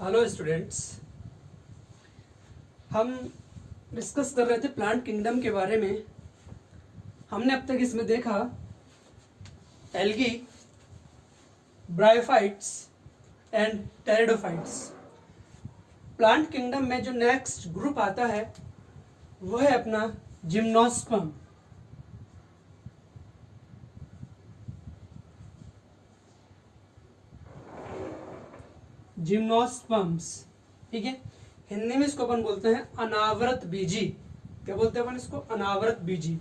Hello students, हम discuss कर रहे थे प्लांट किंगडम के बारे में। हमने अब तक इसमें देखा algae, bryophytes and pteridophytes. Plant kingdom में जो नेक्स्ट ग्रुप आता है वो है अपना जिम्नोस्पर्म। जिम्नोस्पर्म्स, ठीक है। हिंदी में इसको अपन बोलते हैं अनावृत बीजी। क्या बोलते हैं अपन इसको? अनावृत बीजी।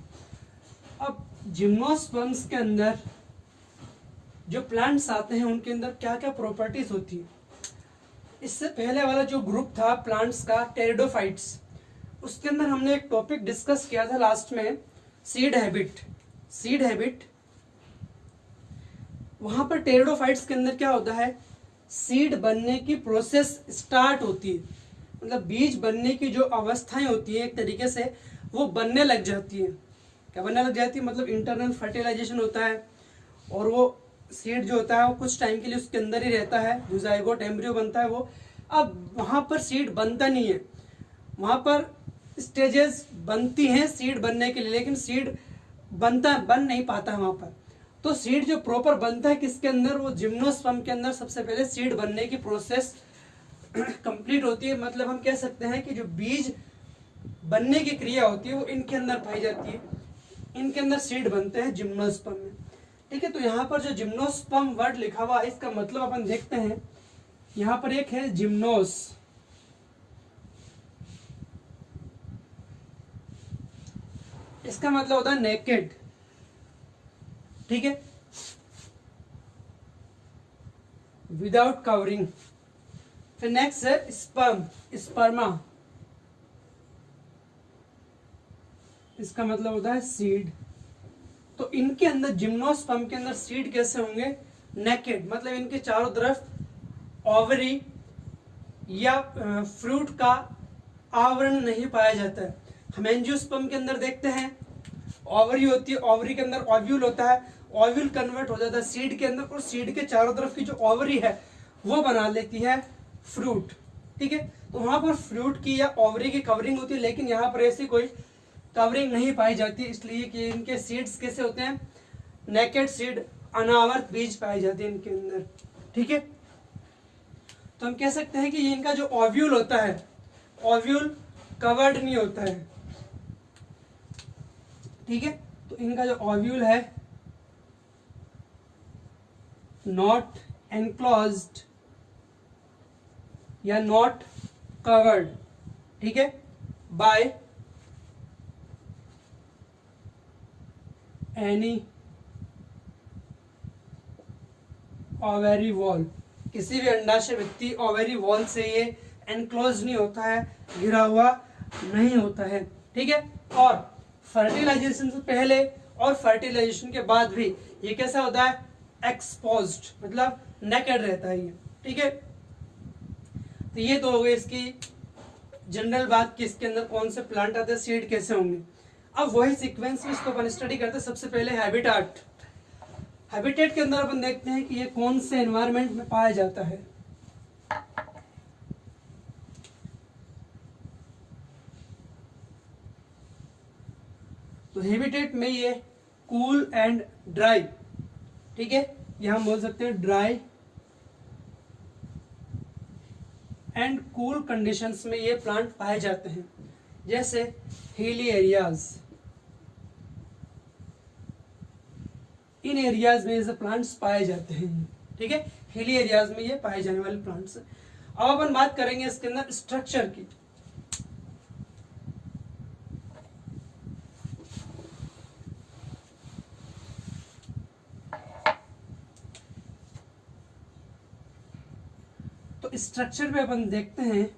अब जिम्नोस्पर्म्स के अंदर जो प्लांट्स आते हैं उनके अंदर क्या क्या प्रॉपर्टीज होती है। इससे पहले वाला जो ग्रुप था प्लांट्स का, टेरिडोफाइट्स, उसके अंदर हमने एक टॉपिक डिस्कस किया था लास्ट में, सीड हैबिट। सीड हैबिट, वहां पर टेरिडोफाइट्स के अंदर क्या होता है, सीड बनने की प्रोसेस स्टार्ट होती है, मतलब बीज बनने की जो अवस्थाएं होती है एक तरीके से वो बनने लग जाती है। क्या बनने लग जाती है? मतलब इंटरनल फर्टिलाइजेशन होता है और वो सीड जो होता है वो कुछ टाइम के लिए उसके अंदर ही रहता है, जो जाइगोट एम्ब्रियो बनता है वो। अब वहां पर सीड बनता नहीं है, वहां पर स्टेजेस बनती हैं सीड बनने के लिए, लेकिन सीड बन नहीं पाता है वहां पर। तो सीड जो प्रॉपर बनता है किसके अंदर, वो जिम्नोस्पर्म के अंदर सबसे पहले सीड बनने की प्रोसेस कंप्लीट होती है। मतलब हम कह सकते हैं कि जो बीज बनने की क्रिया होती है वो इनके अंदर पाई जाती है, इनके अंदर सीड बनते हैं जिम्नोस्पर्म में, ठीक है। तो यहाँ पर जो जिम्नोस्पर्म वर्ड लिखा हुआ है इसका मतलब अपन देखते हैं। यहाँ पर एक है जिम्नोस, इसका मतलब होता है नेकेड, ठीक है, विदाउट कवरिंग। फिर नेक्स्ट है स्पर्म, स्पर्मा, इसका मतलब होता है सीड। तो इनके अंदर जिम्नोस्पर्म के अंदर सीड कैसे होंगे? नेकेड, मतलब इनके चारों तरफ ओवरी या फ्रूट का आवरण नहीं पाया जाता है। हम एंजियोस्पर्म के अंदर देखते हैं ओवरी होती है, ओवरी के अंदर ओव्यूल होता है, ओव्यूल कन्वर्ट हो जाता है सीड के अंदर और सीड के चारों तरफ की जो ओवरी है वो बना लेती है फ्रूट, ठीक है। तो वहां पर फ्रूट की या ओवरी की कवरिंग होती है, लेकिन यहाँ पर ऐसी कोई कवरिंग नहीं पाई जाती, इसलिए कि इनके सीड्स कैसे होते हैं, नेकेड सीड, अनावर्त बीज पाए जाते हैं इनके अंदर, ठीक है। तो हम कह सकते हैं कि ये इनका जो ओव्यूल होता है, ओव्यूल कवर्ड नहीं होता है, ठीक है। तो इनका जो ओव्यूल है नॉट एनक्लोज्ड या नॉट कवर्ड, ठीक है, बाय एनी ओवेरी वॉल। किसी भी अंडाशय व्यक्ति ओवेरी वॉल से ये एनक्लोज नहीं होता है, घिरा हुआ नहीं होता है, ठीक है। और फर्टिलाइजेशन से पहले और फर्टिलाइजेशन के बाद भी ये कैसा होता है, एक्सपोज्ड, मतलब नेकेड रहता है ये, ठीक है। तो ये तो हो गई इसकी जनरल बात कि इसके अंदर कौन से प्लांट आते हैं, सीड कैसे होंगे। अब वही सीक्वेंस में इसको अपन स्टडी करते हैं। सबसे पहले हैबिटेट। हैबिटेट के अंदर अपन देखते हैं कि ये कौन से एनवायरनमेंट में पाया जाता है। तो हैबिटेट में ये कूल एंड ड्राई, ठीक है, ये हम बोल सकते हैं ड्राई एंड कूल कंडीशंस में ये प्लांट पाए जाते हैं, जैसे हिली एरियाज, इन एरियाज में ये प्लांट्स पाए जाते हैं, ठीक है। हिली एरियाज में ये पाए जाने वाले प्लांट्स। अब अपन बात करेंगे इसके अंदर स्ट्रक्चर की। तो स्ट्रक्चर में अपन देखते हैं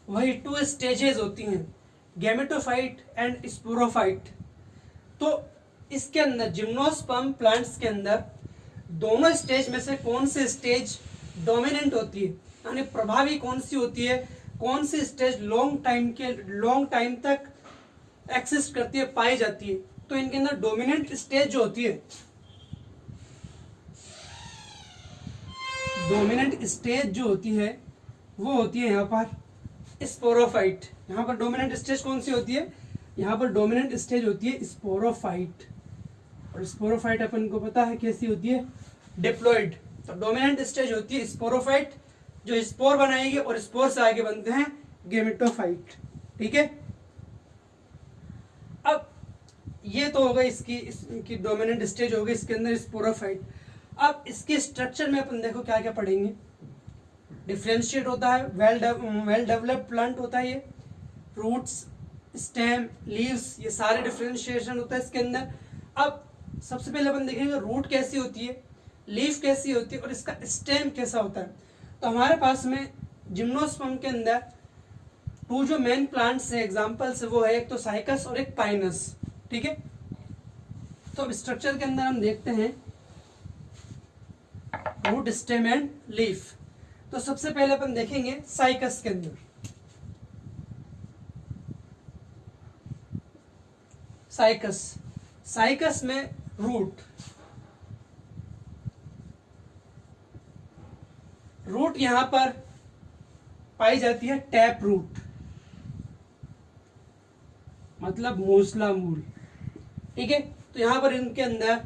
वही 2 स्टेजेस होती हैं, गैमेटोफाइट एंड स्पोरोफाइट। तो इसके अंदर जिम्नोस्पर्म प्लांट्स के अंदर दोनों स्टेज में से कौन सी स्टेज डोमिनेंट होती है, यानी प्रभावी कौन सी होती है, कौन सी स्टेज लॉन्ग टाइम तक एक्सिस्ट करती है, पाई जाती है। तो इनके अंदर डोमिनेंट स्टेज जो होती है डोमिनेंट स्टेज जो होती है वो होती है यहाँ पर स्पोरोफाइट। यहाँ पर डोमिनेंट स्टेज कौन सी होती है? यहाँ पर डोमिनेंट स्टेज होती है स्पोरोफाइट। और स्पोरोफाइट अपन को पता है कैसी होती है? डिप्लॉइड। तो डोमिनेंट स्टेज होती है स्पोरोफाइट, जो स्पोर बनाएगी और स्पोर से आगे बनते हैं गेमेटोफाइट। ठीक है, अब ये तो हो गई इसकी डोमिनेंट स्टेज हो गई, इसके अंदर स्पोरोफाइट। अब इसके स्ट्रक्चर में अपन देखो क्या क्या पढ़ेंगे। डिफ्रेंशिएट होता है, वेल डेवलप्ड प्लांट होता है ये, रूट्स, स्टेम, लीव्स, ये सारे डिफ्रेंशिएशन होता है इसके अंदर। अब सबसे पहले अपन देखेंगे रूट कैसी होती है, लीफ कैसी होती है और इसका स्टेम कैसा होता है। तो हमारे पास में जिम्नोस्पर्म के अंदर टू जो मेन प्लांट्स है एग्जांपल्स है वो है एक तो साइकस और एक पाइनस। ठीक है, तो अब स्ट्रक्चर के अंदर हम देखते हैं रूट, स्टेम एंड लीफ। तो सबसे पहले अपन देखेंगे साइकस के अंदर। साइकस में रूट यहां पर पाई जाती है टैप रूट, मतलब मूसला मूल। ठीक है, तो यहां पर इनके अंदर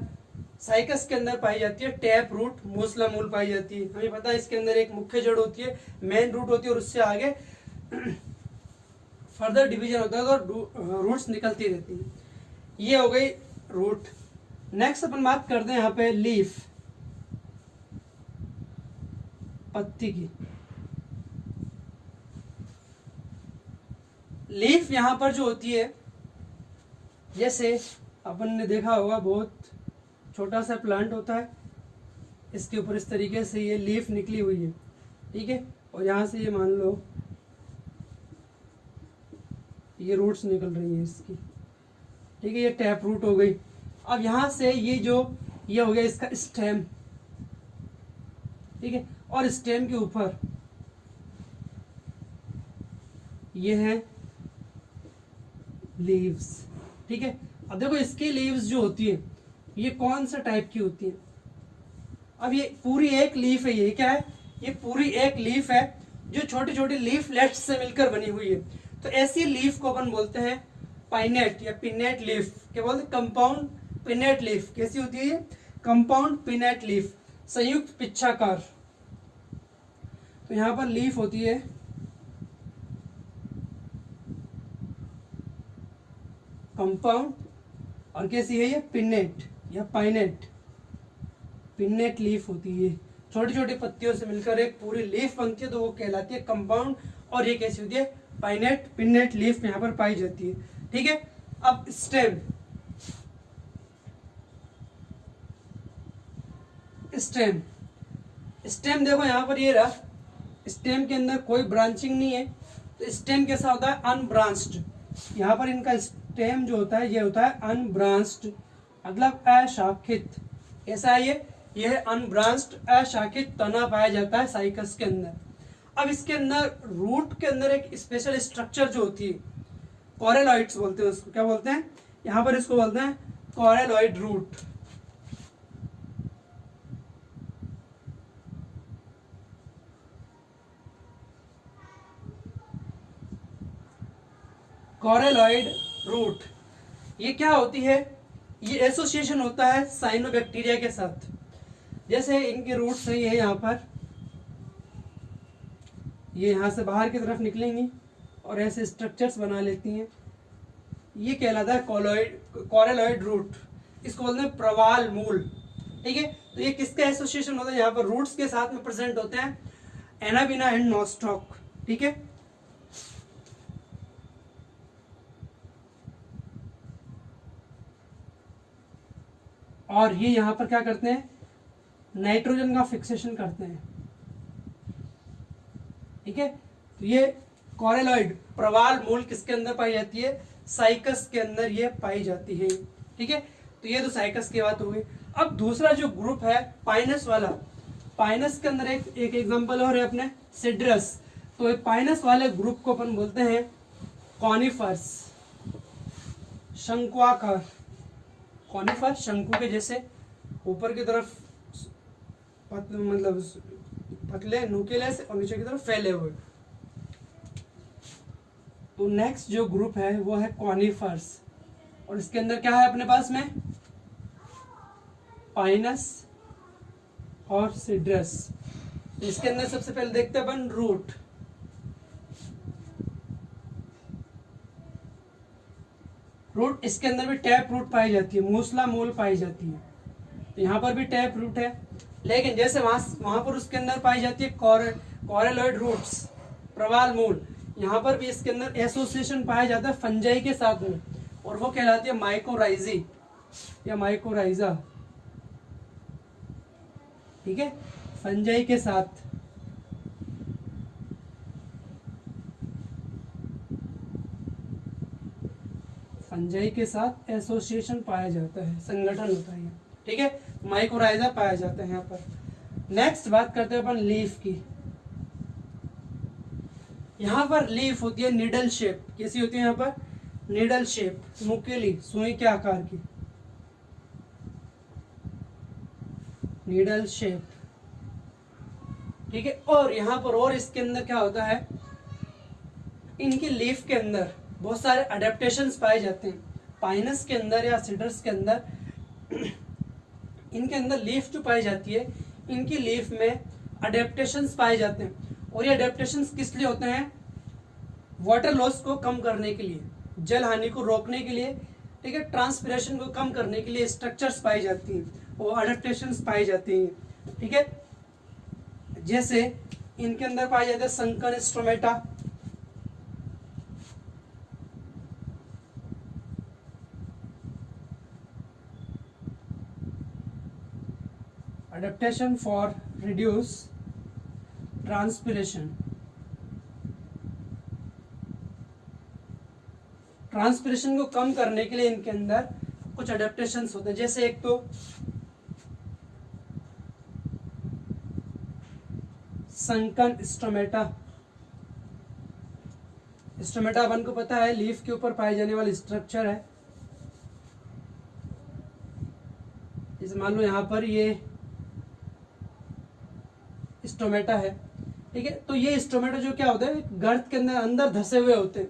साइकस के अंदर पाई जाती है टैप रूट, मूसला मूल पाई जाती है। हमें पता है इसके अंदर एक मुख्य जड़ होती है, मेन रूट होती है और उससे आगे फर्दर डिवीजन होता है तो रूट्स निकलती रहती है। ये हो गई रूट। नेक्स्ट अपन बात करते हैं यहाँ पे लीफ, पत्ती की। लीफ यहां पर जो होती है, जैसे अपन ने देखा होगा बहुत छोटा सा प्लांट होता है, इसके ऊपर इस तरीके से ये लीफ निकली हुई है। ठीक है, और यहाँ से ये मान लो ये रूट्स निकल रही है इसकी। ठीक है, ये टैप रूट हो गई। अब यहाँ से ये हो गया इसका स्टेम। ठीक है, और स्टेम के ऊपर ये है लीव्स। ठीक है, अब देखो इसकी लीव्स जो होती है ये कौन सा टाइप की होती है? अब ये पूरी एक लीफ है, ये क्या है? ये पूरी एक लीफ है जो छोटी छोटी लीफलेट्स से मिलकर बनी हुई है। तो ऐसी लीफ को अपन बोलते हैं पाइनेट या पिनेट लीफ। क्या बोलते हैं? Compound pinnate leaf. कैसी होती है ये? कंपाउंड पिनेट लीफ, संयुक्त पिच्छाकार। तो यहां पर लीफ होती है कंपाउंड, और कैसी है ये? पिनेट या पाइनेट, पिनेट लीफ होती है। छोटी छोटी पत्तियों से मिलकर एक पूरी लीफ बनती है तो वो कहलाती है कंपाउंड। और ये कैसी होती है? पाइनेट, पिनेट लीफ यहाँ पर पाई जाती है। ठीक है, अब स्टेम। स्टेम देखो यहाँ पर ये रहा, स्टेम के अंदर कोई ब्रांचिंग नहीं है, तो स्टेम कैसा होता है? अनब्रांच्ड। यहाँ पर इनका स्टेम जो होता है ये होता है अनब्रांच्ड, मतलब अशाखित। ऐसा है ये है अनब्रांच्ड, अशाखित तना पाया जाता है साइकस के अंदर। अब इसके अंदर रूट के अंदर एक स्पेशल स्ट्रक्चर जो होती है, कॉरेलॉइड्स बोलते हैं उसको। क्या बोलते हैं? यहाँ पर इसको बोलते हैं कॉरेलॉइड रूट। कॉरेलॉइड रूट ये क्या होती है? ये एसोसिएशन होता है साइनोबैक्टीरिया के साथ। जैसे इनके रूट्स है ये यहाँ पर, ये यहाँ से बाहर की तरफ निकलेंगी और ऐसे स्ट्रक्चर्स बना लेती हैं। ये कहलाता है कॉरेलॉइड रूट। इसको बोलते हैं प्रवाल मूल। ठीक है, तो ये किसका एसोसिएशन होता है? यहाँ पर रूट्स के साथ में प्रेजेंट होते हैं एनाबिना एंड नोस्टॉक। ठीक है, और ये यहाँ पर क्या करते हैं? नाइट्रोजन का फिक्सेशन करते हैं। ठीक है, तो ये कॉरेलॉइड प्रवाल मूल किसके अंदर पाई जाती है? साइकस के अंदर ये पाई जाती है। ठीक है, तो ये तो साइकस की बात हो गई। अब दूसरा जो ग्रुप है पाइनस वाला, पाइनस के अंदर एक एग्जांपल और है अपने सिड्रस। तो ये पाइनस वाले ग्रुप को अपन बोलते हैं कॉनिफर्स, शंक्वाकार। कॉनिफर शंकु के जैसे ऊपर की तरफ मतलब पतले न्यूक्लियस और नीचे की तरफ फैले हुए। तो नेक्स्ट जो ग्रुप है वो है कॉनिफर्स, और इसके अंदर क्या है अपने पास में, पाइनस और सिड्रस। इसके अंदर सबसे पहले देखते हैं अपन रूट। रूट इसके अंदर भी टैप रूट पाई जाती है, मूसला मूल पाई जाती है। तो यहाँ पर भी टैप रूट है, लेकिन जैसे वहां पर उसके अंदर पाई जाती है कॉरेलॉइड रूट्स, प्रवाल मूल, यहाँ पर भी इसके अंदर एसोसिएशन पाया जाता है फंजाई के साथ में, और वो कहलाती है माइकोराइजी या माइकोराइजा। ठीक है, फंजाई के साथ। फंजाई के साथ एसोसिएशन पाया जाता है, संगठन होता है। ठीक है, माइकोराइजा पाया जाता है यहाँ पर। नेक्स्ट बात करते हैं अपन लीफ की। यहाँ पर लीफ होती है निडल शेप। कैसी होती है यहाँ पर, निडल शेप, नुकीली, सुई के आकार की, निडल शेप। ठीक है, और यहाँ पर और इसके अंदर क्या होता है, इनकी लीफ के अंदर बहुत सारे अडेप्टेशंस पाए जाते हैं। पाइनस के अंदर या सिडर्स के अंदर इनके अंदर लीफ जो पाई जाती है, इनकी लीफ में अडेप्टेशंस पाए जाते हैं, और ये अडेप्टेशंस किस लिए होते हैं, वाटर लॉस को कम करने के लिए, जल हानि को रोकने के लिए। ठीक है, ट्रांसपिरेशन को कम करने के लिए स्ट्रक्चर्स पाई जाती हैं, वो अडेप्टेशंस पाई जाती हैं। ठीक है, जैसे इनके अंदर पाए जाते हैं sunken stromata, adaptation for reduce transpiration। Transpiration को कम करने के लिए इनके अंदर कुछ अडेप्टेशंस होते हैं। जैसे एक तो संकन स्टोमेटा। स्टोमेटा अपन को पता है लीफ के ऊपर पाए जाने वाली स्ट्रक्चर है। जैसे मान लो यहाँ पर ये स्टोमेटा है। ठीक है, तो ये स्टोमेटा जो क्या होता है, गर्त के अंदर अंदर धसे हुए होते हैं,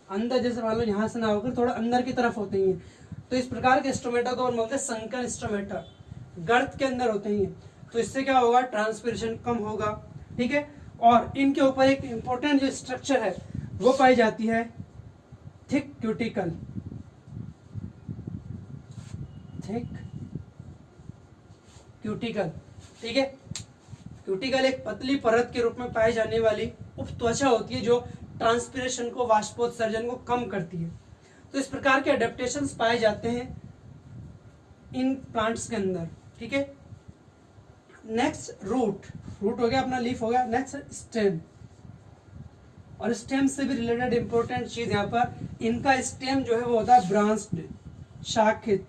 अंदर, जैसे मान लो यहाँ से ना होकर थोड़ा अंदर की तरफ होते हैं। तो इस प्रकार के स्टोमेटा को बोलते हैं संकन स्टोमेटा, गर्त के अंदर होते हैं। तो इससे क्या होगा, ट्रांसपिरेशन कम होगा। ठीक है, और इनके ऊपर एक इंपॉर्टेंट जो स्ट्रक्चर है वो पाई जाती है थिक क्यूटिकल। Thick cuticle. ठीक है, क्यूटिकल एक पतली परत के रूप में पाई जाने वाली उपत्वचा होती है जो ट्रांसपिरेशन को, वाष्पोत्सर्जन को कम करती है। तो इस प्रकार के अडेप्टेशंस पाए जाते हैं इन प्लांट्स के अंदर। ठीक है, नेक्स्ट रूट। रूट हो गया अपना, लीफ हो गया। नेक्स्ट स्टेम, और स्टेम से भी रिलेटेड इंपॉर्टेंट चीज यहाँ पर, इनका स्टेम जो है वो होता है ब्रांच्ड, शाखित।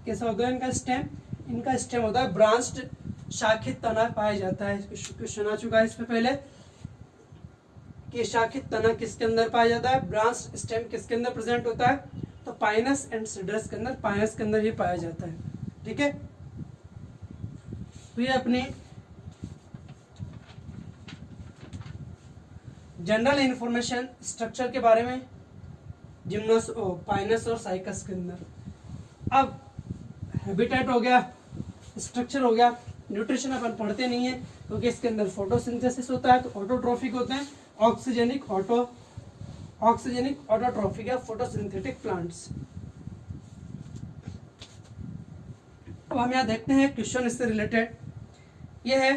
कैसा होता है इनका स्टेम, इनका स्टेम होता है ब्रांच्ड, शाखित तना पाया जाता है। क्वेश्चन आ चुका है इस पे पहले कि शाखित तना किसके अंदर पाया जाता है, ब्रांच स्टेम किसके अंदर प्रेजेंट होता है, तो पाइनस एंड सिडरस के अंदर, पाइनस के अंदर ये पाया जाता है। ठीक है, तो ये अपने जनरल इंफॉर्मेशन स्ट्रक्चर के बारे में जिम्नोस पाइनस और साइकस के अंदर। अब हैबिटेट हो गया, स्ट्रक्चर हो गया, न्यूट्रिशन अपन पढ़ते नहीं है क्योंकि इसके अंदर फोटोसिंथेसिस होता है। तो ऑटोट्रोफिक होते हैं, ऑक्सीजेनिक ऑटोट्रोफिक या फोटोसिंथेटिक प्लांट्स। अब हम यहाँ देखते हैं क्वेश्चन इससे रिलेटेड। ये है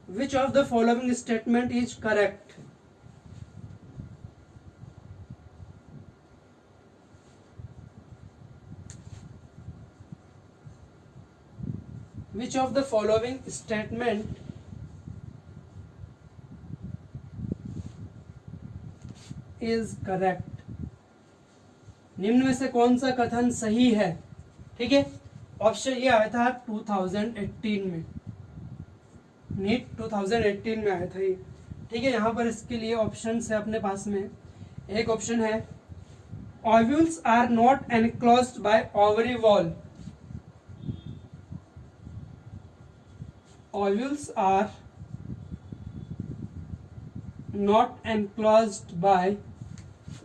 which of the following statement is correct. Which of the following statement is correct? निम्न में से कौन सा कथन सही है। ठीक है, ऑप्शन ये आया था 2018 में, नीट 2018 में आया था ये। ठीक है, यहाँ पर इसके लिए ऑप्शन है अपने पास में। एक ऑप्शन है ovules are not enclosed by ovary wall. Ovules are not enclosed by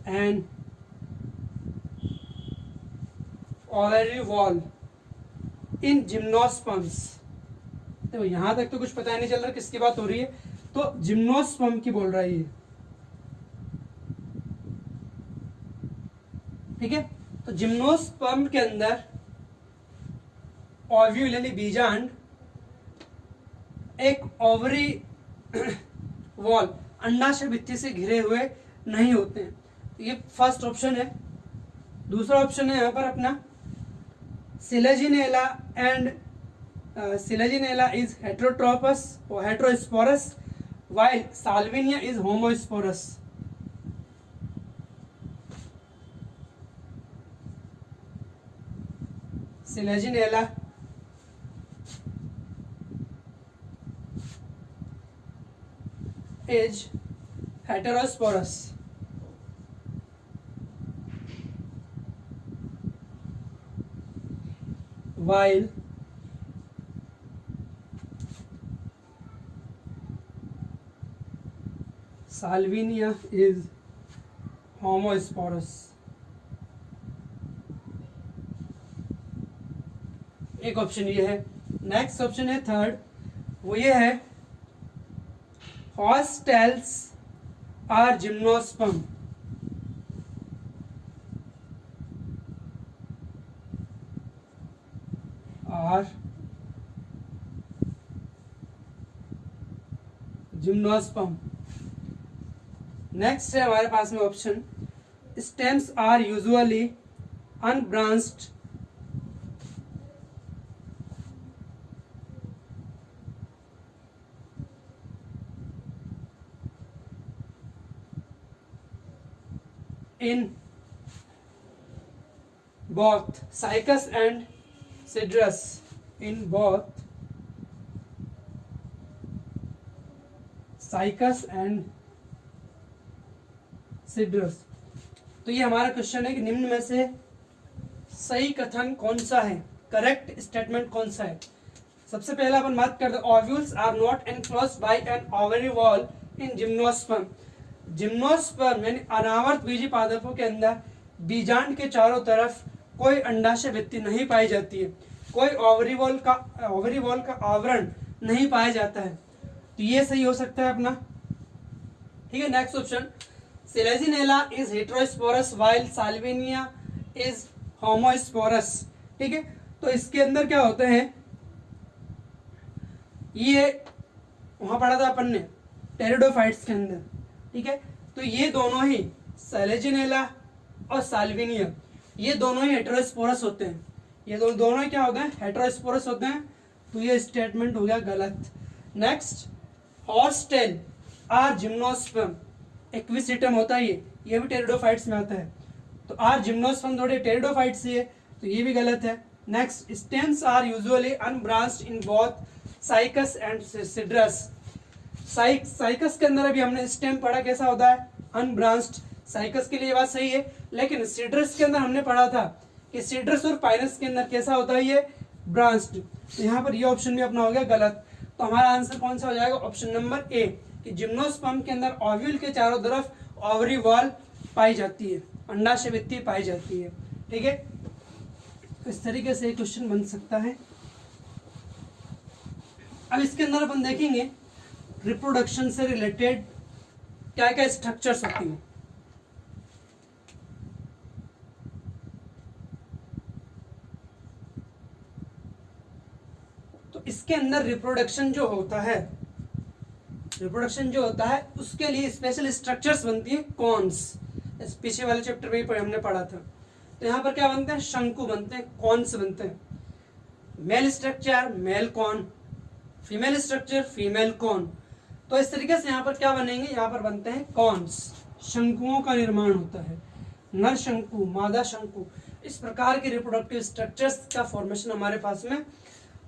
an ovary wall in gymnosperms। तो यहां तक तो कुछ पता ही नहीं चल रहा किसकी बात हो रही है, तो जिम्नोस्पर्म की बोल रहा है ये, ठीक है। तो जिम्नोस्पर्म के अंदर ओव्यूल यानी बीजांड एक ओवरी वॉल अंडाशय भित्ति से घिरे हुए नहीं होते हैं। तो ये फर्स्ट ऑप्शन है। दूसरा ऑप्शन है यहाँ पर अपना सिलेजिनेला एंड सिलेजिनेला इज हेट्रोट्रोपस और heterosporous while Salvinia is homosporous। Selaginella is heterosporous while Salvinia is homosporous। एक ऑप्शन ये है। नेक्स्ट ऑप्शन है थर्ड, वो ये है horsetails are gymnosperm. Are gymnosperm. Next है हमारे पास में option stems are usually unbranched in both Cycas and Cedrus। in both Cycas and Cedrus। तो ये हमारा क्वेश्चन है कि निम्न में से सही कथन कौन सा है, करेक्ट स्टेटमेंट कौन सा है। सबसे पहला अपन बात करते हैं ovules are not enclosed by an ovary wall in gymnosperm. Gymnosperm यानी अनावर्त बीजी पादपों के अंदर बीजांड के चारों तरफ कोई अंडाशय भित्ति नहीं पाई जाती है, कोई ओवरी वॉल का आवरण नहीं पाया जाता है। तो ये सही हो सकता है अपना, ठीक है। Next option Selaginella is heterosporous while Salvinia is homosporous। ठीक है, तो इसके अंदर क्या होते हैं, ये वहां पढ़ा था अपन ने टेरिडोफाइट्स के अंदर, ठीक है। तो ये दोनों ही Selaginella और Salvinia ये दोनों ही हेटेरोस्पोरस होते हैं। ये दोनों ही क्या होते हैं, हेटेरोस्पोरस होते हैं। तो ये स्टेटमेंट हो गया गलत। Next horsetail are gymnosperm, Equisetum होता है ये भी टेरिडोफाइट्स में आता है। तो आर जिम्नोस्पर्म थोड़े टेरिडोफाइट्स ही है, तो ये भी गलत है। Next stems are usually unbranched in both Cycas and Cedrus. Cycas के अंदर अभी हमने स्टेम पढ़ा कैसा होता है, अनब्रांच्ड। साइकस के लिए बात सही है, लेकिन सिड्रस के अंदर हमने पढ़ा था कि सिड्रस और पाइनस के अंदर कैसा होता है, ये ब्रांच्ड। तो यहाँ पर ये ऑप्शन भी अपना हो गया गलत। तो हमारा आंसर कौन सा हो जाएगा, ऑप्शन नंबर ए, कि जिम्नोस्पर्म के अंदर ओव्यूल के चारों तरफ ओवरी वॉल पाई जाती है, अंडाशय भित्ति पाई जाती है, ठीक है। तो इस तरीके से क्वेश्चन बन सकता है। अब इसके अंदर अपन देखेंगे रिप्रोडक्शन से रिलेटेड क्या क्या स्ट्रक्चर्स होती हैं। तो इसके अंदर रिप्रोडक्शन जो होता है उसके लिए स्पेशल स्ट्रक्चर्स बनती है, कॉन्स। पीछे वाले चैप्टर में हमने पढ़ा था। तो यहाँ पर क्या बनते हैं, शंकु बनते हैं, कॉन्स बनते हैं। Male structure male cone, female structure female cone. तो इस तरीके से यहाँ पर क्या बनेंगे, यहाँ पर बनते हैं कॉन्स, शंकुओं का निर्माण होता है, नर शंकु मादा शंकु। इस प्रकार के रिप्रोडक्टिव स्ट्रक्चर्स का फॉर्मेशन हमारे पास में।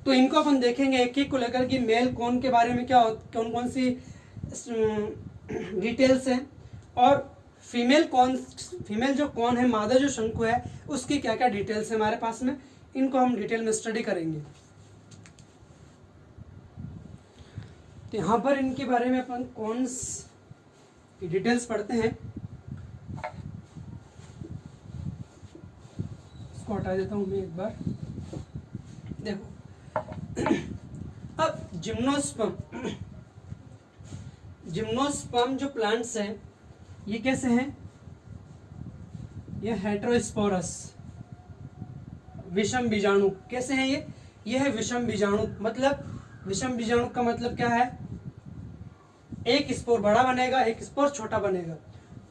तो इनको अपन देखेंगे एक एक को लेकर कि मेल कॉन के बारे में क्या कौन कौन सी डिटेल्स हैं, और फीमेल जो कॉन है, मादा जो शंकु है, उसकी क्या क्या डिटेल्स है हमारे पास में। इनको हम डिटेल में स्टडी करेंगे। तो यहाँ पर इनके बारे में अपन कॉन्स की डिटेल्स पढ़ते हैं। इसको हटा देता हूं मैं एक बार। देखो अब जिम्नोस्पर्म जो प्लांट्स हैं ये कैसे हैं, ये हेटेरोस्पोरस विषम बीजाणु। कैसे हैं ये है विषम बीजाणु। मतलब विषम बीजाणु का मतलब क्या है, एक स्पोर बड़ा बनेगा, एक स्पोर छोटा बनेगा।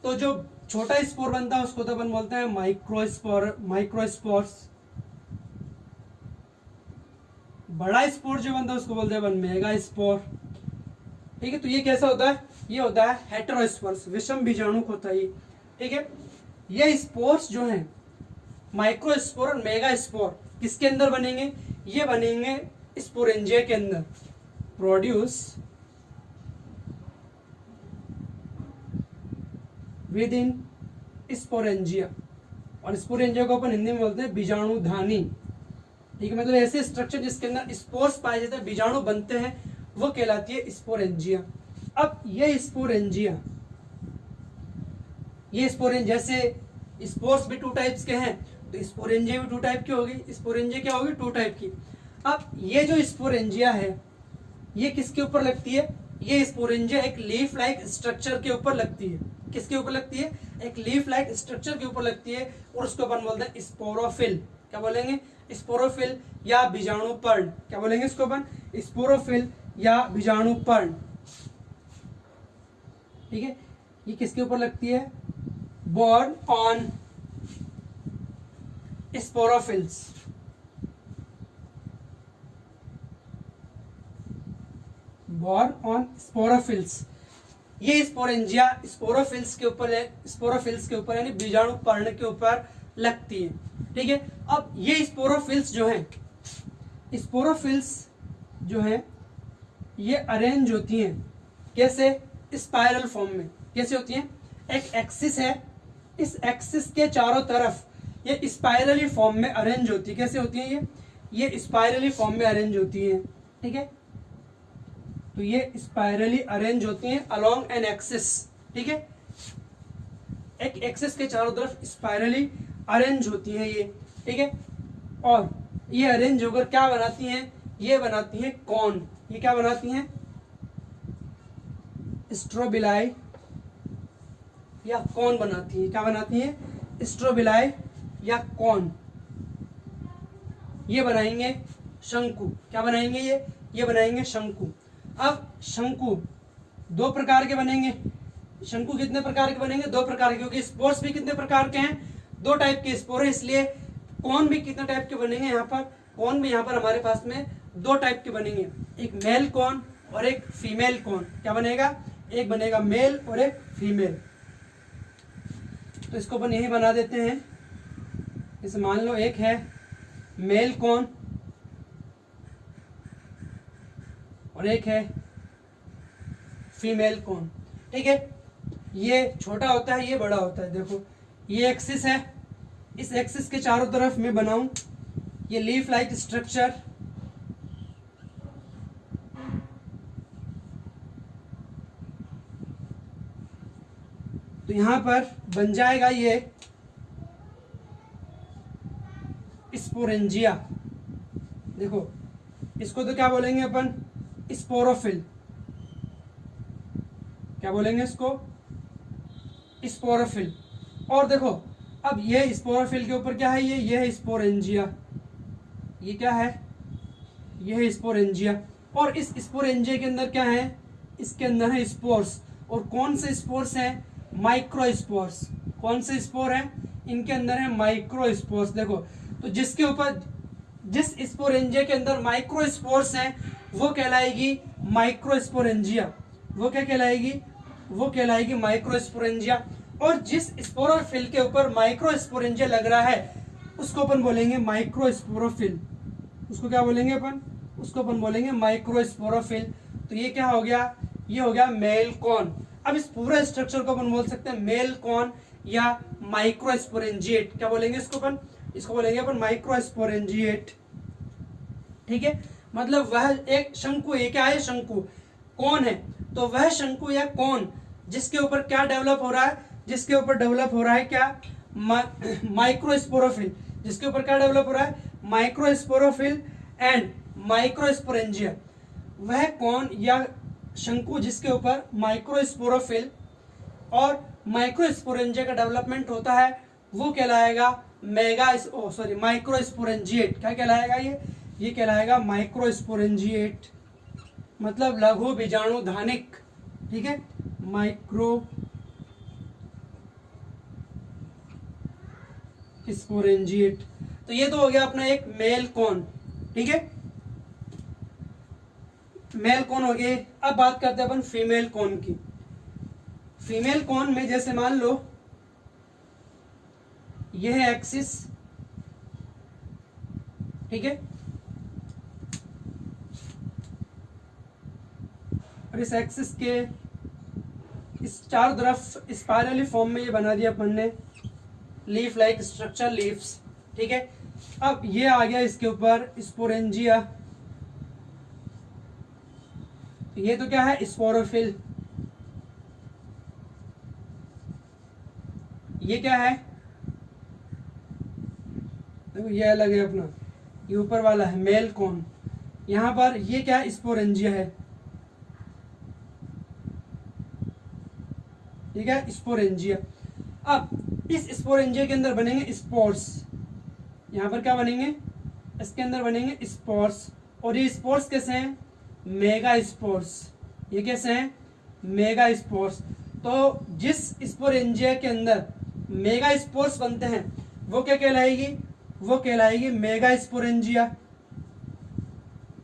तो जो छोटा स्पोर बनता है उसको तो अपन बोलते हैं माइक्रोस्पोर्स। बड़ा स्पोर जो बनता है उसको बोलते हैं अपन मेगा स्पोर। ठीक है, तो ये कैसा होता है, ये होता है हेटेरोस्पोर्स, विषम बीजाणु होता है ये। ठीक है, ये स्पोर्स जो हैं माइक्रोस्पोर और मेगा स्पोर किसके अंदर बनेंगे, ये बनेंगे स्पोरेंजिया के अंदर। प्रोड्यूस विद इन स्पोरेंजिया, और स्पोरेंजिया को अपन हिंदी में बोलते हैं बीजाणुधानी। ठीक है, मतलब ऐसे स्ट्रक्चर जिसके अंदर स्पोर्स पाए जाते हैं, बीजाणु बनते हैं, वो कहलाती है स्पोरेंजिया। अब ये स्पोरेंजिया जैसे स्पोर्स भी 2 टाइप्स के हैं, तो स्पोरेंजिया भी 2 टाइप की होगी। स्पोरेंजिया क्या होगी, 2 टाइप की। अब ये जो स्पोरेंजिया है ये किसके ऊपर लगती है, ये स्पोरेंजिया एक लीफ लाइक स्ट्रक्चर के ऊपर लगती है। किसके ऊपर लगती है, एक लीफ लाइक स्ट्रक्चर के ऊपर लगती है, और उसको अपन बोलते हैं स्पोरोफिल। क्या बोलेंगे, स्पोरोफिल या बीजाणुपर्ण। क्या बोलेंगे इसको अपन, स्पोरोफिल या बीजाणुपर्ण। ठीक है, ये किसके ऊपर लगती है, borne on sporophylls. Borne on sporophylls. ये स्पोरेंजिया स्पोरोफिल्स के ऊपर है, स्पोरोफिल्स के ऊपर यानी बीजाणुपर्ण के ऊपर लगती है। ठीक है, अब ये स्पोरोफिल्स जो हैं ये अरेंज होती हैं कैसे, स्पाइरल फॉर्म में। कैसे होती हैं, एक एक्सिस है, इस एक्सिस के चारों तरफ ये स्पाइरली फॉर्म में अरेंज होती है। कैसे होती है ये स्पाइरली फॉर्म में अरेंज होती हैं। ठीक है, तो ये स्पाइरली अरेंज होती हैं अलोंग एन एक्सिस। ठीक है, एक एक्सिस के चारों तरफ स्पाइरली अरेंज होती हैं ये। ठीक है, और ये अरेंज होकर क्या बनाती हैं, ये बनाती हैं कॉन। ये क्या बनाती हैं, स्ट्रोबिलाई या कॉन बनाती है। क्या बनाती है, स्ट्रोबिलाई या कॉन। ये बनाएंगे शंकु। क्या बनाएंगे ये बनाएंगे शंकु। अब शंकु 2 प्रकार के बनेंगे। शंकु कितने प्रकार के बनेंगे, 2 प्रकार के, क्योंकि स्पोर्स भी कितने प्रकार के हैं, 2 टाइप के स्पोर है, इसलिए कौन भी कितने टाइप के बनेंगे। यहाँ पर कौन भी यहाँ पर हमारे पास में 2 टाइप के बनेंगे, एक मेल कौन और एक फीमेल कौन। क्या बनेगा, एक बनेगा मेल और एक फीमेल। तो इसको अपन यही बना देते हैं। जैसे मान लो एक है मेल कौन और एक है फीमेल कौन। ठीक है, ये छोटा होता है, ये बड़ा होता है। देखो ये एक्सिस है, इस एक्सिस के चारों तरफ मैं बनाऊं ये लीफ लाइक स्ट्रक्चर। तो यहां पर बन जाएगा ये स्पोरेंजिया। देखो इसको तो क्या बोलेंगे अपन, स्पोरोफिल। क्या बोलेंगे इसको, स्पोरोफिल। और देखो अब ये स्पोरोफिल के ऊपर क्या है, ये है स्पोरेंजिया। ये क्या है, ये है स्पोरेंजिया। और इस स्पोरेंजिया के अंदर क्या है, इसके अंदर है स्पोर्स। और कौन से स्पोर्स हैं, माइक्रोस्पोर्स। कौन से स्पोर है, इनके अंदर है माइक्रोस्पोर्स। देखो तो जिसके ऊपर जिस स्पोरेंजिया के अंदर माइक्रोस्पोर्स हैं वो कहलाएगी माइक्रोस्पोरेंजिया। वो क्या कहलाएगी, वो कहलाएगी माइक्रोस्पोरेंजिया। और जिस स्पोरोफिल के ऊपर माइक्रोस्पोरेंजिया लग रहा है उसको अपन बोलेंगे माइक्रोस्पोरोफिल। उसको क्या बोलेंगे अपन, उसको अपन बोलेंगे माइक्रोस्पोरोफिल। तो ये क्या हो गया, ये हो गया मेल कॉन। अब इस पूरे स्ट्रक्चर को अपन बोल सकते हैं मेल कॉन या माइक्रोस्पोरेंजिएट। क्या बोलेंगे इसको अपन, इसको बोलेंगे अपन माइक्रोस्पोरेंजिएट। ठीक है, मतलब वह एक शंकु है। क्या है, शंकु कौन है, तो वह शंकु या कौन जिसके ऊपर क्या डेवलप हो रहा है, जिसके ऊपर डेवलप हो रहा है क्या, माइक्रोस्पोरोफिल, जिसके ऊपर क्या डेवलप हो रहा है, माइक्रोस्पोरोफिल एंड माइक्रोस्पोरेंजिया। वह कौन या शंकु जिसके ऊपर माइक्रोस्पोरोफिल और माइक्रोस्पोरेंजिया का डेवलपमेंट होता है वो कहलाएगा माइक्रोस्पोरेंजिएट। क्या कहलाएगा ये कहलाएगा माइक्रोस्पोरेंजिएट, मतलब लघु बीजाणुधानिक। ठीक है, माइक्रो स्पोरेंजिएट। तो ये तो हो गया अपना एक मेल कौन। ठीक है, मेल कौन हो गए। अब बात करते हैं अपन फीमेल कौन की। फीमेल कौन में जैसे मान लो यह है एक्सिस, ठीक है, और इस एक्सिस के इस चारों तरफ स्पाइरली फॉर्म में ये बना दिया अपन ने लीफ लाइक स्ट्रक्चर, लीव्स। ठीक है, अब ये आ गया इसके ऊपर स्पोरेंजिया। ये तो क्या है, स्पोरोफिल। ये क्या है, देखो ये अलग है अपना, ये ऊपर वाला है मेल कौन। यहां पर ये क्या है, स्पोरेंजिया है। ठीक है, स्पोरेंजिया। अब इस स्पोरेंजिया के अंदर बनेंगे स्पोर्स। यहां पर क्या बनेंगे, इसके अंदर बनेंगे स्पोर्स। और ये स्पोर्स कैसे हैं, मेगा स्पोर्स। ये कैसे हैं, मेगा स्पोर्स। तो जिस स्पोरेंजिया के अंदर मेगा स्पोर्स बनते हैं वो क्या कहलाएगी, वो कहलाएगी मेगा स्पोरेंजिया।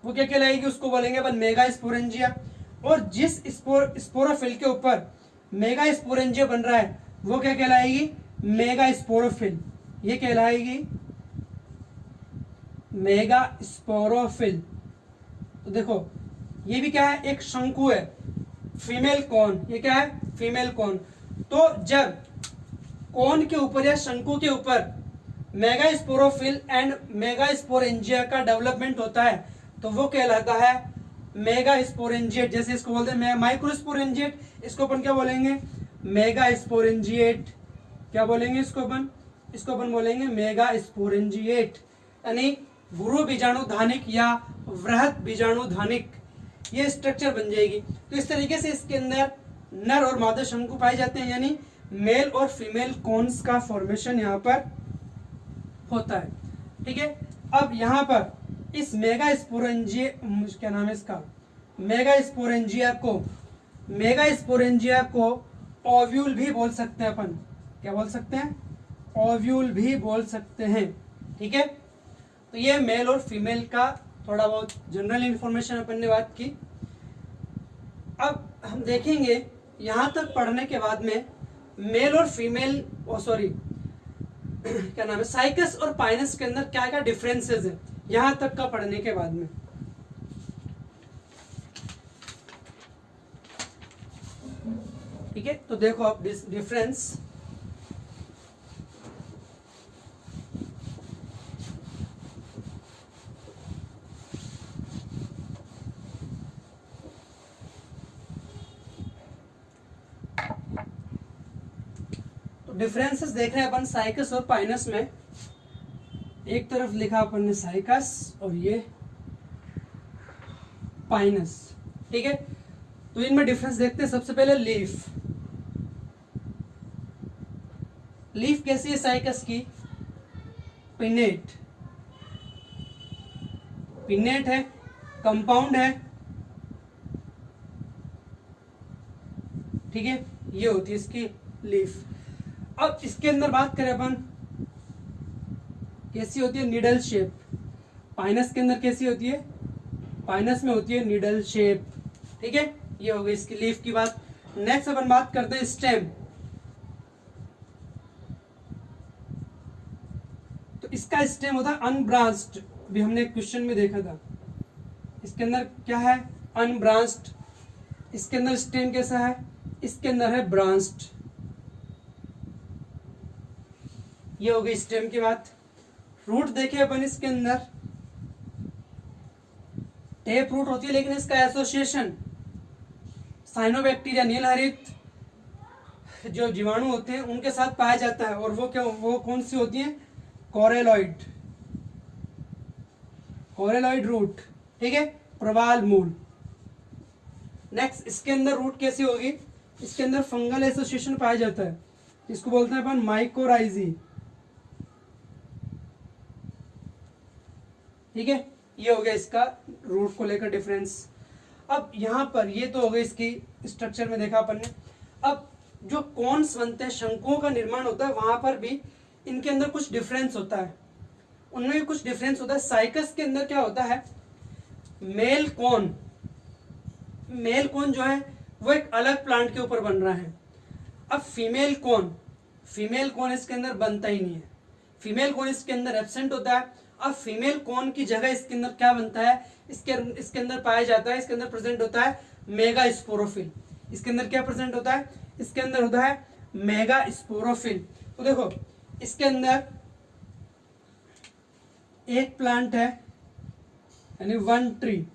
वो क्या कहलाएगी, उसको बोलेंगे अपन मेगा स्पोरेंजिया। और जिस स्पोरोफिल के ऊपर मेगा स्पोरेंजिया बन रहा है वो क्या कहलाएगी, मेगा स्पोरोफिल। ये कहलाएगी मेगा स्पोरोफिल। तो देखो ये भी क्या है, एक शंकु है, फीमेल कौन। ये क्या है, फीमेल कौन। तो जब कौन के ऊपर या शंकु के ऊपर mega sporophyll and mega sporangia का डेवलपमेंट होता है तो वो कहलाता है मेगा स्पोरेंजिएट। जैसे इसको बोलते हैं माइक्रोस्पोरेंजिएट, इसको अपन क्या बोलेंगे, मेगा स्पोरेंजिएट। क्या बोलेंगे इसको अपन बोलेंगे मेगा स्पोरेंजिएट, यानी गुरु बीजाणुधानिक या वृहत बीजाणुधानिक ये स्ट्रक्चर बन जाएगी। तो इस तरीके से इसके अंदर नर और मादा शंकु पाए जाते हैं, यानी मेल और फीमेल कॉन्स का फॉर्मेशन यहाँ पर होता है। ठीक है, अब यहाँ पर इस मेगा स्पोरेंजिया, क्या नाम है इसका, मेगा स्पोरेंजिया को ओव्यूल भी बोल सकते हैं अपन। क्या बोल सकते हैं, ओव्यूल भी बोल सकते हैं। ठीक है, तो ये मेल और फीमेल का थोड़ा बहुत जनरल इंफॉर्मेशन अपन ने बात की। अब हम देखेंगे यहाँ तक पढ़ने के बाद में मेल और फीमेल, क्या नाम है, साइकस और पाइनस के अंदर क्या क्या डिफरेंसेस है यहां तक का पढ़ने के बाद में। ठीक है, तो देखो आप डिफरेंस। डिफरेंसेस देख रहे हैं अपन साइकस और पाइनस में। एक तरफ लिखा अपन ने साइकस और ये पाइनस। ठीक है, तो इनमें डिफरेंस देखते हैं। सबसे पहले लीफ कैसी है साइकस की, पिन्नेट है, कंपाउंड है। ठीक है, ये होती है इसकी लीफ। अब इसके अंदर बात करें अपन, कैसी होती है, निडल शेप। पाइनस के अंदर कैसी होती है, पाइनस में होती है निडल शेप। ठीक है, ये हो गई इसकी लीफ की बात। नेक्स्ट अपन बात करते हैं स्टेम। तो इसका स्टेम होता है अनब्रांच्ड, भी हमने एक क्वेश्चन में देखा था। इसके अंदर क्या है, अनब्रांच्ड। इसके अंदर स्टेम कैसा है, इसके अंदर है ब्रांच्ड। ये हो गई स्टेम की बात। रूट देखे अपन, इसके अंदर टेप रूट होती है, लेकिन इसका एसोसिएशन साइनोबैक्टीरिया नीलहरित जो जीवाणु होते हैं उनके साथ पाया जाता है, और वो कौन सी होती हैं? कोरेलॉइड रूट, ठीक है, प्रवाल मूल। नेक्स्ट, इसके अंदर रूट कैसी होगी? इसके अंदर फंगल एसोसिएशन पाया जाता है, इसको बोलते हैं अपन माइकोराइजी, ठीक है। ये हो गया इसका रूट को लेकर डिफरेंस। अब यहाँ पर ये तो हो गई इसकी स्ट्रक्चर में देखा अपन ने। अब जो कॉन्स बनते हैं, शंकुओं का निर्माण होता है, वहां पर भी इनके अंदर कुछ डिफरेंस होता है, उनमें भी कुछ डिफरेंस होता है। साइकस के अंदर क्या होता है? मेल कॉन जो है वो एक अलग प्लांट के ऊपर बन रहा है। अब फीमेल कॉन इसके अंदर बनता ही नहीं है, फीमेल कॉन इसके अंदर एब्सेंट होता है। अब फीमेल कॉन की जगह इसके अंदर क्या बनता है? इसके अंदर पाया जाता है, इसके अंदर प्रेजेंट होता है मेगा स्पोरोफिल। इसके अंदर क्या प्रेजेंट होता है? इसके अंदर होता है मेगा स्पोरोफिल। तो देखो, इसके अंदर एक प्लांट है, यानी वन ट्री,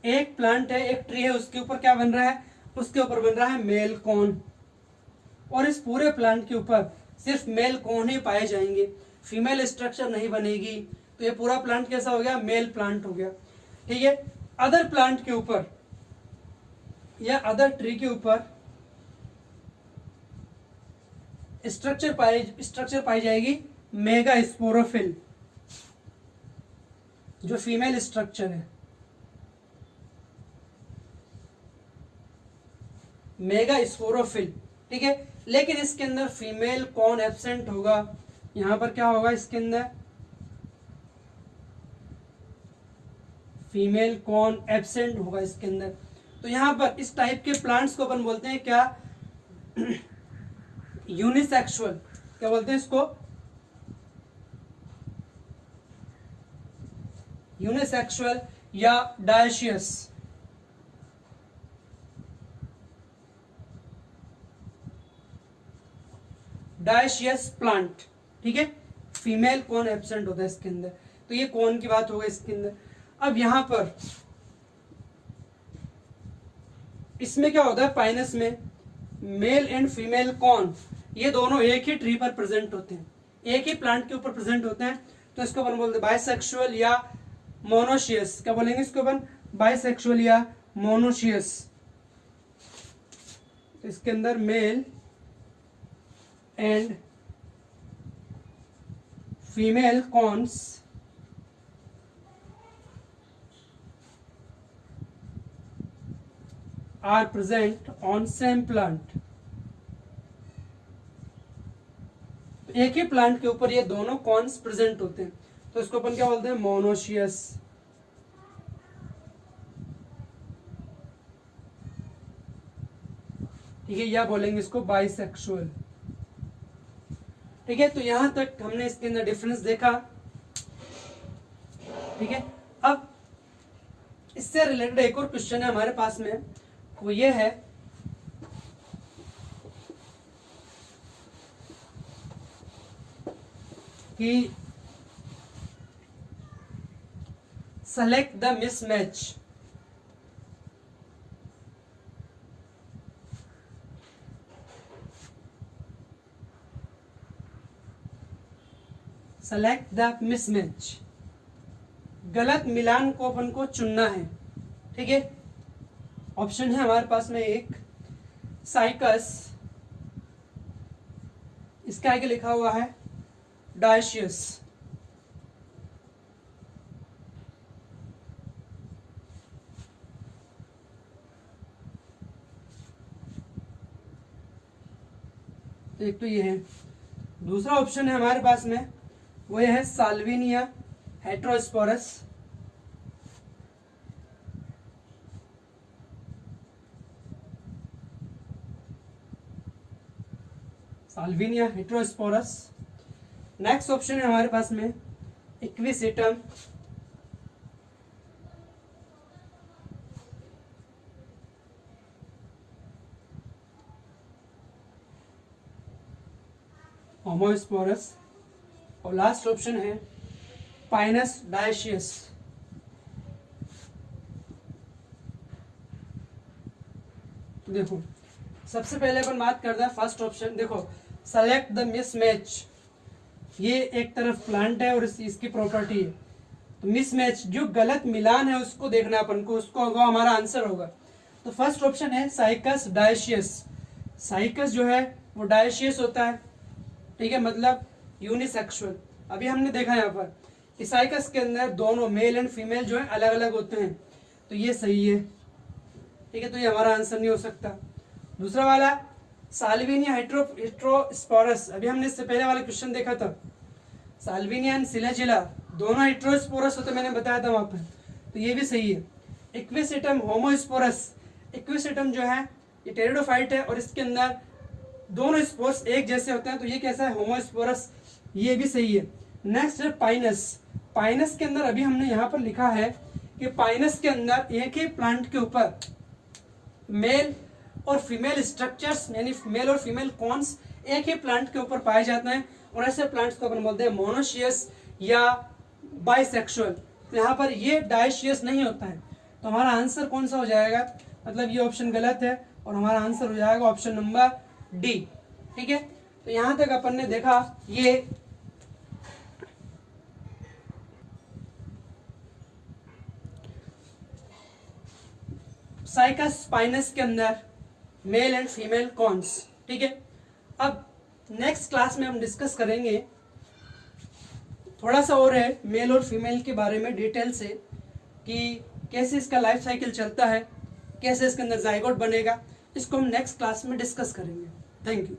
एक प्लांट है, एक ट्री है, उसके ऊपर क्या बन रहा है? उसके ऊपर बन रहा है मेल कॉन, और इस पूरे प्लांट के ऊपर सिर्फ मेल कॉन ही पाए जाएंगे, फीमेल स्ट्रक्चर नहीं बनेगी। तो ये पूरा प्लांट कैसा हो गया? मेल प्लांट हो गया, ठीक है। अदर प्लांट के ऊपर या अदर ट्री के ऊपर स्ट्रक्चर पाई जाएगी मेगा स्पोरोफिल, जो फीमेल स्ट्रक्चर है, मेगा स्पोरोफिल, ठीक है। लेकिन इसके अंदर फीमेल कॉन एब्सेंट होगा। यहां पर क्या होगा? इसके अंदर फीमेल कॉन एब्सेंट होगा इसके अंदर। तो यहां पर इस टाइप के प्लांट्स को अपन बोलते हैं क्या? यूनिसेक्सुअल। क्या बोलते हैं इसको? यूनिसेक्सुअल या डायशियस। डायशियस प्लांट, ठीक है। फीमेल कॉन एब्सेंट होता है इसके अंदर। तो ये कॉन की बात होगा इसके अंदर। अब यहां पर इसमें क्या होता है? पाइनस में मेल एंड फीमेल कॉन ये दोनों एक ही ट्री पर प्रेजेंट होते हैं, एक ही प्लांट के ऊपर प्रेजेंट होते हैं। तो इसको अपन बोलते हैं बाइसेक्सुअल या मोनोशियस। क्या बोलेंगे इसको अपन? बाइसेक्सुअल या मोनोशियस। इसके अंदर male and female cones are present on same plant. एक ही प्लांट के ऊपर ये दोनों कॉन्स प्रेजेंट होते हैं, तो इसको अपन क्या बोलते हैं? मोनोशियस। ठीक है, या बोलेंगे इसको बाइसेक्सुअल, ठीक है। तो यहां तक हमने इसके अंदर डिफरेंस देखा, ठीक है। अब इससे रिलेटेड एक और क्वेश्चन है हमारे पास में, वो ये है कि select the mismatch. Select the mismatch, गलत मिलान को अपन को चुनना है, ठीक है। ऑप्शन है हमारे पास में एक साइकस, इसका आगे लिखा हुआ है डायशियस, तो एक तो ये है। दूसरा ऑप्शन है हमारे पास में, वो ये है Salvinia heterosporous, Salvinia heterosporous. Next option है हमारे पास में इक्विसिटम, होमोस्पोरस, और लास्ट ऑप्शन है पाइनस डायशियस। देखो, सबसे पहले अपन बात करते हैं फर्स्ट ऑप्शन। देखो, सेलेक्ट द मिसमैच, ये एक तरफ प्लांट है और इसकी प्रॉपर्टी है, तो मिसमैच जो गलत मिलान है उसको देखना अपन को, उसको वो हमारा आंसर होगा। तो फर्स्ट ऑप्शन है साइकस डायशियस। साइकस जो है वो डायशियस होता है, ठीक है, मतलब यूनिसेक्सुअल। अभी हमने देखा यहाँ पर कि साइकस के अंदर दोनों मेल एंड फीमेल जो है अलग अलग होते हैं, तो ये सही है, ठीक है, तो ये हमारा आंसर नहीं हो सकता। दूसरा वाला साल्विनिया हेट्रोस्पोरस, अभी हमने इससे पहले वाला क्वेश्चन देखा था, साल्विनिया एंड सिलेजिला दोनों हेट्रोस्पोरस होते, मैंने बताया था वहां पर, तो ये भी सही है। इक्विसेटम होमोस्पोरस, इक्विसेटम जो है ये टेरिडोफाइट है और इसके अंदर दोनों स्पोर्स एक जैसे होते हैं, तो ये कैसा है, होमोस्पोरस, ये भी सही है। नेक्स्ट है पाइनस। पाइनस के अंदर अभी हमने यहाँ पर लिखा है कि पाइनस के अंदर एक ही प्लांट के ऊपर मेल और फीमेल स्ट्रक्चर्स यानी मेल और फीमेल कॉन्स एक ही प्लांट के ऊपर पाए जाते हैं, और ऐसे प्लांट्स को अपन बोलते हैं मोनोशियस या बाइसेक्सुअल। तो यहाँ पर ये डायशियस नहीं होता है, तो हमारा आंसर कौन सा हो जाएगा, मतलब ये ऑप्शन गलत है और हमारा आंसर हो जाएगा ऑप्शन नंबर डी, ठीक है। तो यहां तक अपन ने देखा ये साइकस स्पाइनस के अंदर मेल एंड फीमेल कॉन्स, ठीक है। अब नेक्स्ट क्लास में हम डिस्कस करेंगे थोड़ा सा और है मेल और फीमेल के बारे में डिटेल से, कि कैसे इसका लाइफ साइकिल चलता है, कैसे इसके अंदर जाइगोट बनेगा, इसको हम नेक्स्ट क्लास में डिस्कस करेंगे। Thank you.